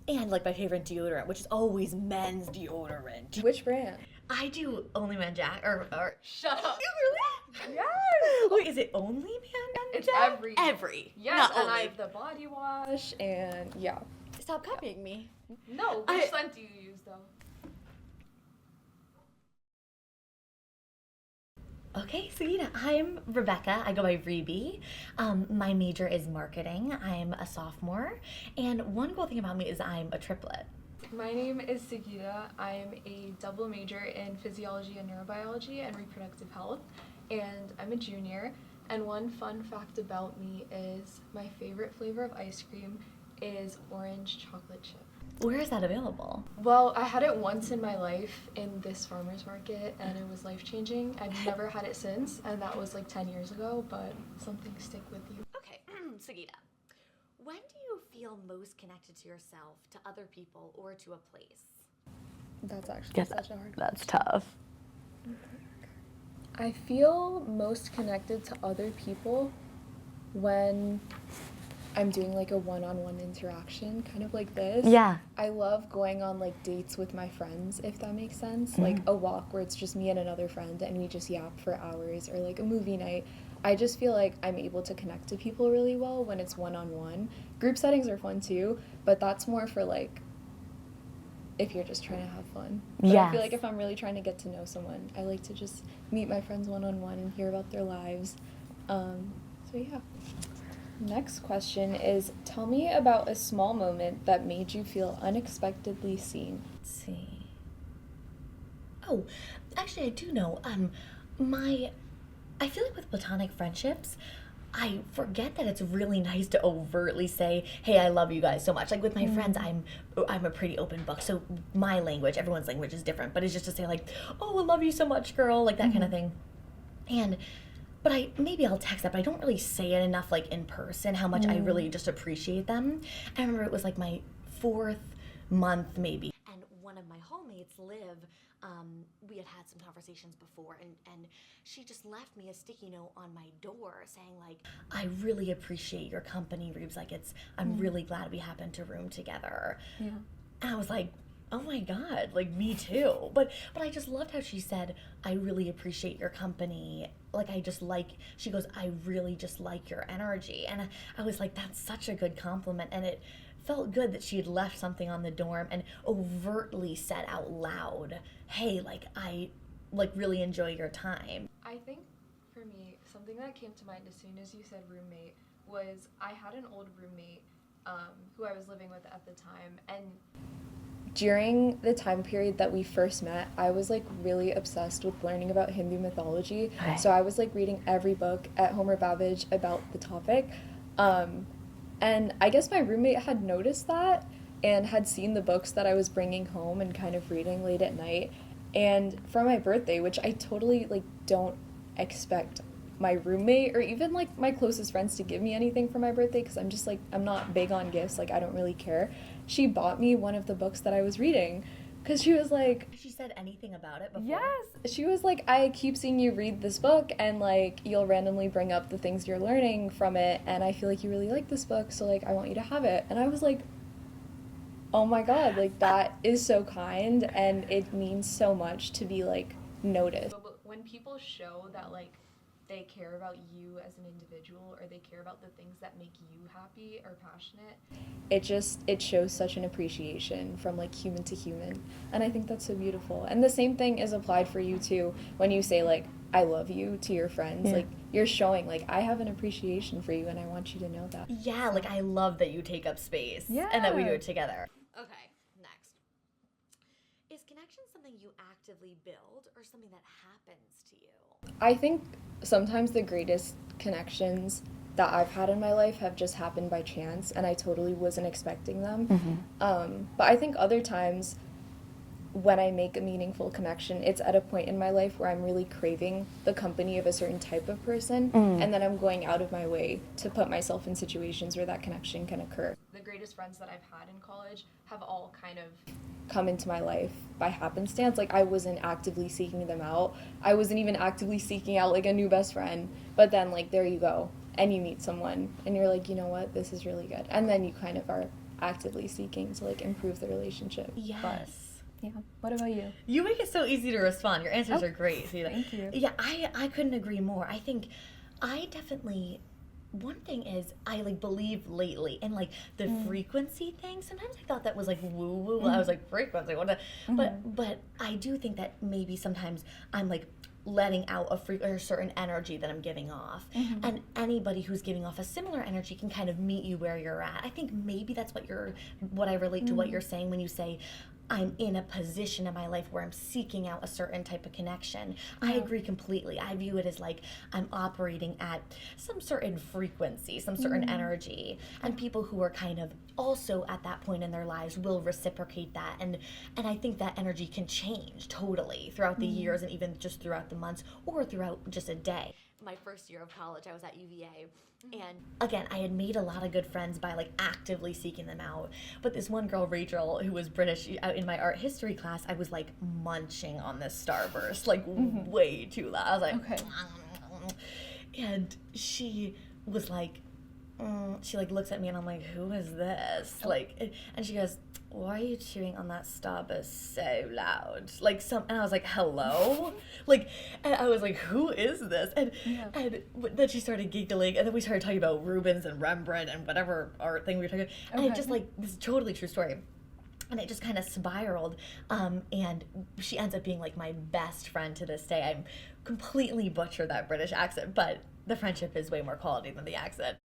And like my favorite deodorant, which is always men's deodorant. Which brand? I do Only Man Jack, or Shut up. You really? Yes. Wait, is it Only Man It's Jack? every. Every. Yes, Not and only. I have the body wash. And yeah. Stop copying me. No, which scent do you use though? Okay, Sugita, I'm Rebecca. I go by Rebe. My major is marketing. I'm a sophomore. And one cool thing about me is I'm a triplet. My name is Sugita. I'm a double major in physiology and neurobiology and reproductive health, and I'm a junior. And one fun fact about me is my favorite flavor of ice cream is orange chocolate chip. Where is that available? Well, I had it once in my life in this farmer's market, and it was life-changing. I've never had it since, and that was like 10 years ago, but something stick with you. Okay, Sugita, when do you feel most connected to yourself, to other people, or to a place? That's actually such a hard That's tough. I feel most connected to other people when I'm doing like a one-on-one interaction, kind of like this. Yeah. I love going on like dates with my friends, if that makes sense. Like a walk where it's just me and another friend and we just yap for hours, or like a movie night. I just feel like I'm able to connect to people really well when it's one-on-one. Group settings are fun too, but that's more for like if you're just trying to have fun. But I feel like if I'm really trying to get to know someone, I like to just meet my friends one-on-one and hear about their lives. So yeah. Next question is, tell me about a small moment that made you feel unexpectedly seen. Let's see. Oh, actually, I do know. I feel like with platonic friendships, I forget that it's really nice to overtly say, "Hey, I love you guys so much." Like with my friends, I'm a pretty open book. So my language, everyone's language is different, but it's just to say like, "Oh, I love you so much, girl," like that kind of thing. But maybe I'll text that, but I don't really say it enough like in person how much I really just appreciate them. I remember it was like my 4th month maybe. And one of my hallmates, Liv, we had had some conversations before, and she just left me a sticky note on my door saying like, "I really appreciate your company, Reeves. Like I'm really glad we happened to room together." Yeah. And I was like, oh my God, like me too. But I just loved how she said, "I really appreciate your company." Like she goes, "I really just like your energy." And I was like, that's such a good compliment. And it felt good that she had left something on the dorm and overtly said out loud, "Hey, like I really enjoy your time." I think for me, something that came to mind as soon as you said roommate was I had an old roommate who I was living with at the time, and During the time period that we first met, I was like really obsessed with learning about Hindu mythology. Okay. So I was like reading every book at Homer Babbage about the topic. And I guess my roommate had noticed that and had seen the books that I was bringing home and kind of reading late at night. And for my birthday, which I totally like don't expect my roommate or even like my closest friends to give me anything for my birthday, because I'm just like, I'm not big on gifts, like I don't really care. She bought me one of the books that I was reading because she was like, She said anything about it before? yes, she was like, "I keep seeing you read this book and like you'll randomly bring up the things you're learning from it, and I feel like you really like this book, so like I want you to have it." And I was like, oh my God, like that is so kind, and it means so much to be like noticed. but when people show that like they care about you as an individual, or they care about the things that make you happy or passionate, It shows such an appreciation from like human to human, and I think that's so beautiful. And the same thing is applied for you too when you say like "I love you" to your friends. Like you're showing like I have an appreciation for you and I want you to know that. Yeah, like I love that you take up space and that we do it together. Okay, next. Is connection something you actively build or something that happens to you? I think sometimes the greatest connections that I've had in my life have just happened by chance, and I totally wasn't expecting them. But I think other times when I make a meaningful connection, it's at a point in my life where I'm really craving the company of a certain type of person, and then I'm going out of my way to put myself in situations where that connection can occur. the greatest friends that I've had in college have all kind of Come into my life by happenstance. Like I wasn't actively seeking them out. I wasn't even actively seeking out like a new best friend. But then like there you go, and you meet someone and you're like, you know what, this is really good. And then you kind of are actively seeking to like improve the relationship. Yes. But, yeah. What about you? You make it so easy to respond. Your answers Oh, are great. See that? thank you. Yeah, I couldn't agree more. I think I definitely, one thing is I like believe lately in like the frequency thing. Sometimes I thought that was like woo woo. I was like, frequency, what the, but I do think that maybe sometimes I'm like letting out a certain energy that I'm giving off. And anybody who's giving off a similar energy can kind of meet you where you're at. I think maybe that's what I relate to what you're saying when you say I'm in a position in my life where I'm seeking out a certain type of connection. I agree completely. I view it as like I'm operating at some certain frequency, some certain energy, and people who are kind of also at that point in their lives will reciprocate that, and I think that energy can change totally throughout the years and even just throughout the months or throughout just a day. My first year of college, I was at UVA, and again, I had made a lot of good friends by like actively seeking them out. But this one girl, Rachel, who was British, in my art history class, I was like munching on this Starburst, like way too loud. I was like, Okay. and she was like, she like looks at me and I'm like, who is this? Like, and she goes, why are you chewing on that Starburst so loud? Like and I was like, hello? Like, and I was like, who is this? And then she started giggling, and then we started talking about Rubens and Rembrandt and whatever art thing we were talking about. And it just like, this is totally true story. And it just kind of spiraled, and she ends up being like my best friend to this day. I'm completely butchered that British accent, but the friendship is way more quality than the accent.